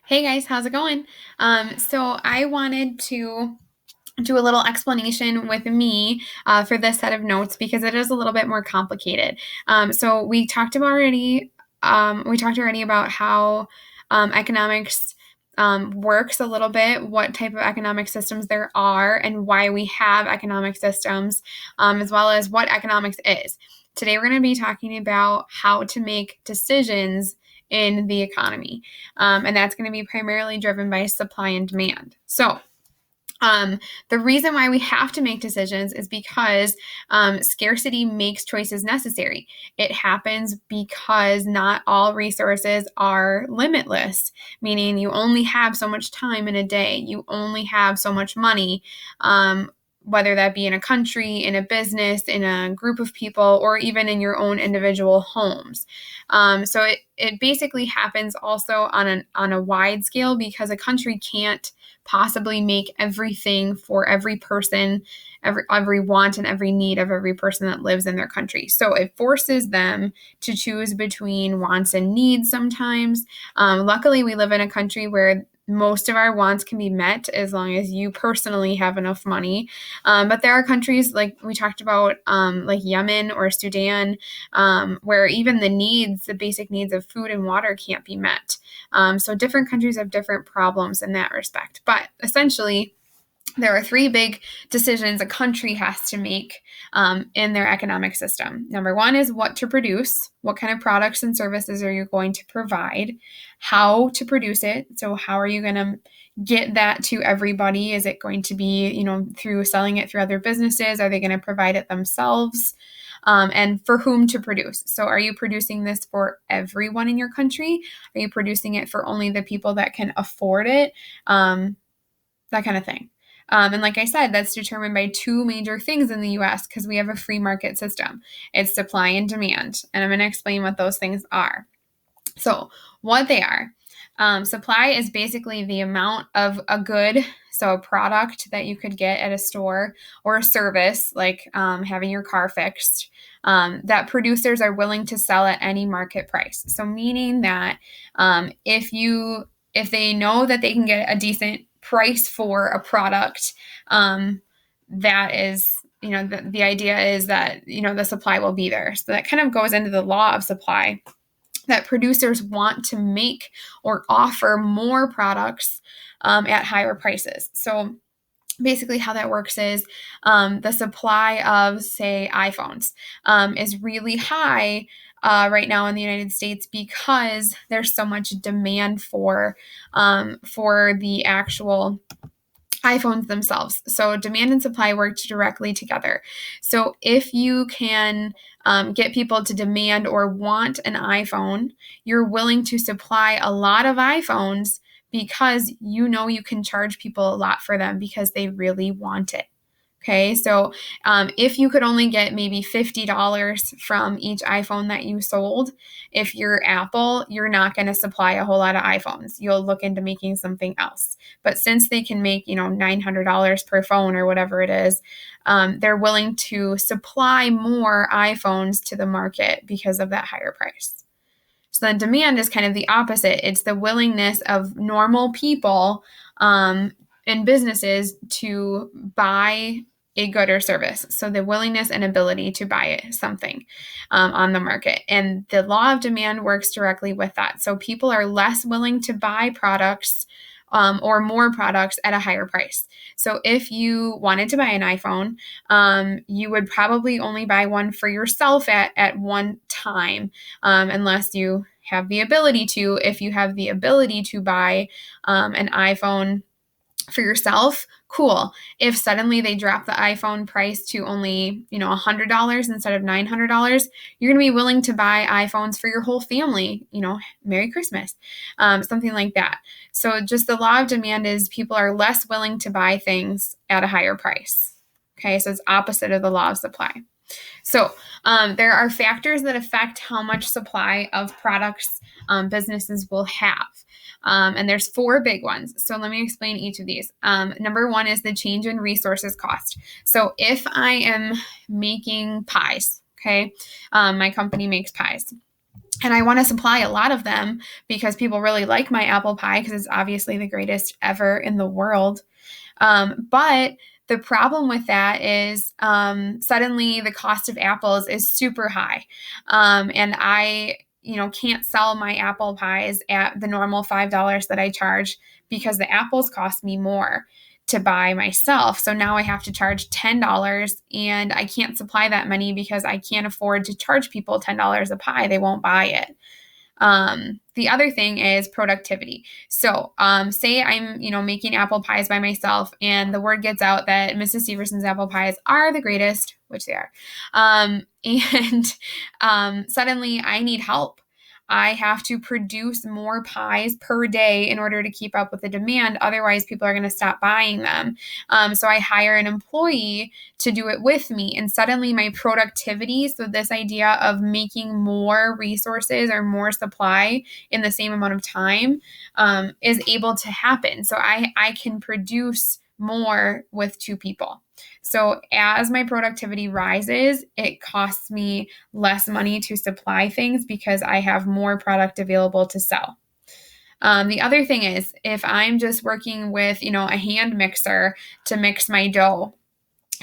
Hey guys, how's it going? So I wanted to do a little explanation with me for this set of notes because it is a little bit more complicated. So we talked already about how economics works a little bit, what type of economic systems there are, and why we have economic systems, as well as what economics is. Today, we're going to be talking about how to make decisions in the economy. And that's going to be primarily driven by supply and demand. So, the reason why we have to make decisions is because scarcity makes choices necessary. It happens because not all resources are limitless, meaning you only have so much time in a day, you only have so much money. Whether that be in a country, in a business, in a group of people, or even in your own individual homes. So it basically happens also on a wide scale because a country can't possibly make everything for every person, every want and every need of every person that lives in their country. So it forces them to choose between wants and needs sometimes. Luckily, we live in a country where most of our wants can be met as long as you personally have enough money. But there are countries like we talked about, like Yemen or Sudan, where even the basic needs of food and water can't be met. So different countries have different problems in that respect. But essentially, there are three big decisions a country has to make in their economic system. Number one is what to produce. What kind of products and services are you going to provide? How to produce it. So how are you going to get that to everybody? Is it going to be, through selling it through other businesses? Are they going to provide it themselves? And for whom to produce. So are you producing this for everyone in your country? Are you producing it for only the people that can afford it? That kind of thing. And like I said, that's determined by two major things in the US because we have a free market system. It's supply and demand. And I'm going to explain what those things are. So, what they are. Supply is basically the amount of a good, so a product that you could get at a store, or a service like having your car fixed, that producers are willing to sell at any market price. So, meaning that if they know that they can get a decent price for a product, that is, the idea is that, the supply will be there. So that kind of goes into the law of supply, that producers want to make or offer more products at higher prices. So basically how that works is the supply of, say, iPhones is really high right now in the United States because there's so much demand for the actual iPhones themselves. So demand and supply work directly together. So if you can get people to demand or want an iPhone, you're willing to supply a lot of iPhones because you can charge people a lot for them because they really want it. Okay, so if you could only get maybe $50 from each iPhone that you sold, if you're Apple, you're not going to supply a whole lot of iPhones. You'll look into making something else. But since they can make, $900 per phone or whatever it is, they're willing to supply more iPhones to the market because of that higher price. So then demand is kind of the opposite. It's the willingness of normal people and businesses to buy a good or service. So the willingness and ability to buy something on the market. And the law of demand works directly with that. So people are less willing to buy products or more products at a higher price. So if you wanted to buy an iPhone, you would probably only buy one for yourself at one time, unless you have the ability to. If you have the ability to buy an iPhone for yourself, cool. If suddenly they drop the iPhone price to only, $100 instead of $900, you're going to be willing to buy iPhones for your whole family, Merry Christmas, something like that. So just the law of demand is people are less willing to buy things at a higher price. Okay, so it's opposite of the law of supply. So there are factors that affect how much supply of products businesses will have. And there's four big ones. So let me explain each of these. Number one is the change in resources cost. So if I am making pies, okay, my company makes pies. And I want to supply a lot of them because people really like my apple pie because it's obviously the greatest ever in the world. But the problem with that is suddenly the cost of apples is super high. And I, can't sell my apple pies at the normal $5 that I charge because the apples cost me more to buy myself. So now I have to charge $10 and I can't supply that many because I can't afford to charge people $10 a pie. They won't buy it. The other thing is productivity. So, say I'm, making apple pies by myself and the word gets out that Mrs. Severson's apple pies are the greatest, which they are. And suddenly I need help. I have to produce more pies per day in order to keep up with the demand. Otherwise, people are going to stop buying them. So I hire an employee to do it with me. And suddenly my productivity, so this idea of making more resources or more supply in the same amount of time, is able to happen. So I can produce more with 2 people. So as my productivity rises, it costs me less money to supply things because I have more product available to sell. The other thing is if I'm just working with, a hand mixer to mix my dough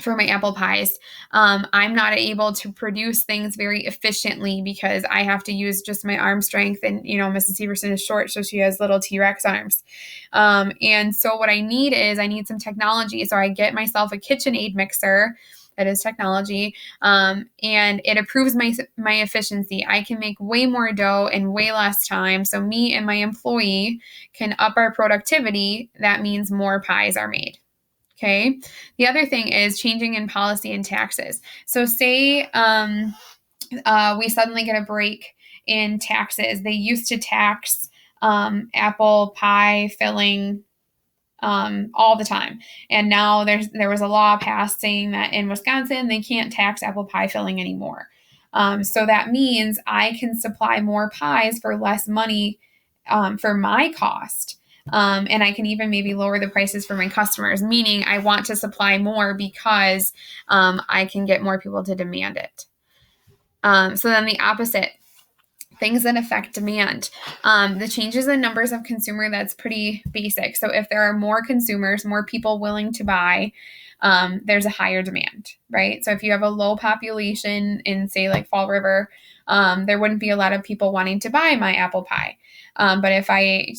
for my apple pies, I'm not able to produce things very efficiently because I have to use just my arm strength. And, Mrs. Severson is short, so she has little T-Rex arms. And so what I need some technology. So I get myself a KitchenAid mixer. That is technology. And it improves my efficiency. I can make way more dough in way less time. So me and my employee can up our productivity. That means more pies are made. Okay. The other thing is changing in policy and taxes. So say we suddenly get a break in taxes. They used to tax apple pie filling all the time. And now there was a law passed saying that in Wisconsin, they can't tax apple pie filling anymore. So that means I can supply more pies for less money for my cost. And I can even maybe lower the prices for my customers, meaning I want to supply more because I can get more people to demand it. So then the opposite, things that affect demand. The changes in numbers of consumer, that's pretty basic. So if there are more consumers, more people willing to buy, there's a higher demand, right? So if you have a low population in, say, like Fall River, there wouldn't be a lot of people wanting to buy my apple pie. But if I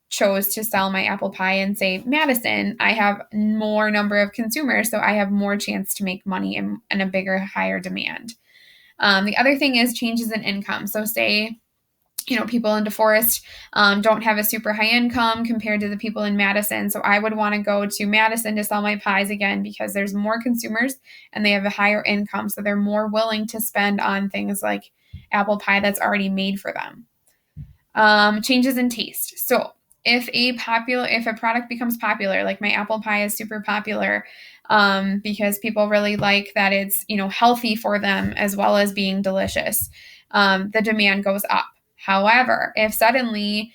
chose to sell my apple pie in, say, Madison, I have more number of consumers, so I have more chance to make money and a bigger, higher demand. The other thing is changes in income. So say, people in DeForest don't have a super high income compared to the people in Madison. So I would want to go to Madison to sell my pies again because there's more consumers and they have a higher income. So they're more willing to spend on things like apple pie that's already made for them. Changes in taste. So if a product becomes popular, like my apple pie is super popular, because people really like that it's, healthy for them as well as being delicious, the demand goes up. However, if suddenly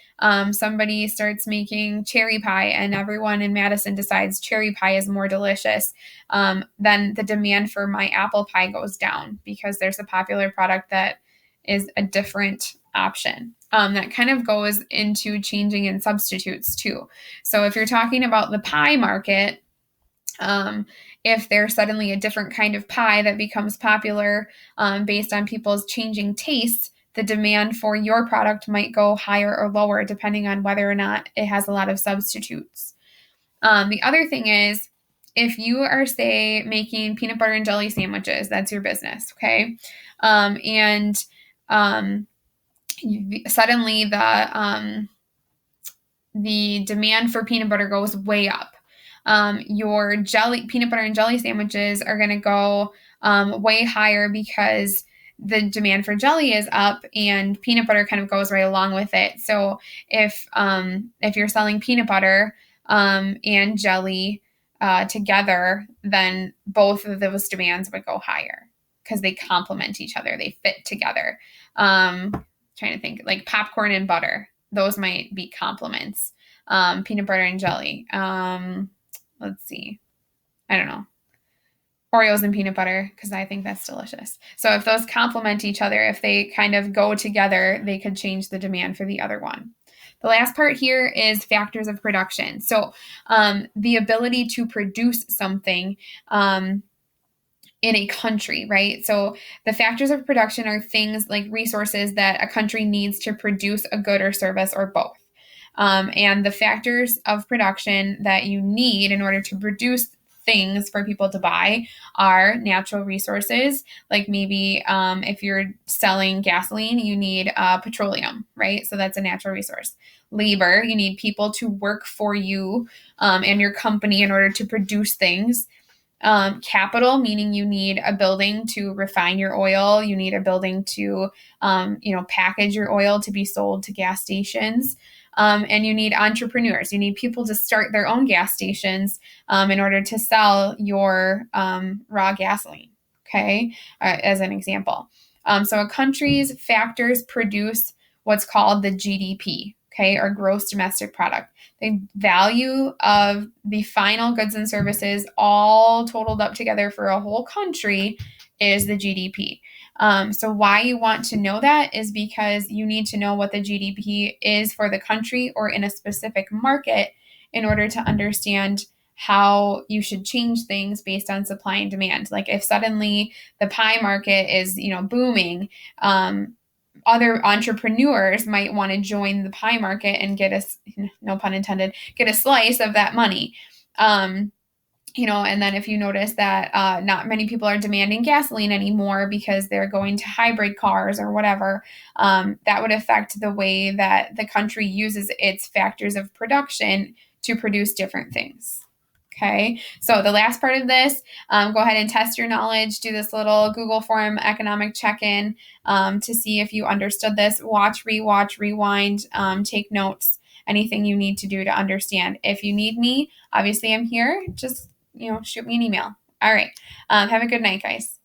somebody starts making cherry pie and everyone in Madison decides cherry pie is more delicious, then the demand for my apple pie goes down because there's a popular product that is a different option. That kind of goes into changing in substitutes too. So if you're talking about the pie market, if there's suddenly a different kind of pie that becomes popular based on people's changing tastes, the demand for your product might go higher or lower depending on whether or not it has a lot of substitutes. The other thing is, if you are, say, making peanut butter and jelly sandwiches, that's your business, okay? And suddenly the demand for peanut butter goes way up. Your peanut butter and jelly sandwiches are going to go way higher because the demand for jelly is up and peanut butter kind of goes right along with it. So if you're selling peanut butter and jelly together, then both of those demands would go higher because they complement each other. They fit together. Trying to think, like popcorn and butter, those might be complements. Peanut butter and jelly. Let's see. I don't know. Oreos and peanut butter, because I think that's delicious. So if those complement each other, if they kind of go together, they could change the demand for the other one. The last part here is factors of production. So the ability to produce something in a country, right? So the factors of production are things like resources that a country needs to produce a good or service or both. And the factors of production that you need in order to produce things for people to buy are natural resources. Like maybe if you're selling gasoline, you need petroleum, right? So that's a natural resource. Labor, you need people to work for you and your company in order to produce things. Capital, meaning you need a building to refine your oil. You need a building to, package your oil to be sold to gas stations. And you need entrepreneurs. You need people to start their own gas stations in order to sell your raw gasoline, okay, as an example. So a country's factors produce what's called the GDP, okay, or gross domestic product. The value of the final goods and services all totaled up together for a whole country is the GDP. So why you want to know that is because you need to know what the GDP is for the country or in a specific market in order to understand how you should change things based on supply and demand. Like if suddenly the pie market is, booming, other entrepreneurs might want to join the pie market and get a, no pun intended, get a slice of that money. And then if you notice that not many people are demanding gasoline anymore because they're going to hybrid cars or whatever, that would affect the way that the country uses its factors of production to produce different things. Okay, so the last part of this, go ahead and test your knowledge. Do this little Google form economic check-in to see if you understood this. Watch, rewatch, rewind, take notes, anything you need to do to understand. If you need me, obviously I'm here. Just, shoot me an email. All right. Have a good night, guys.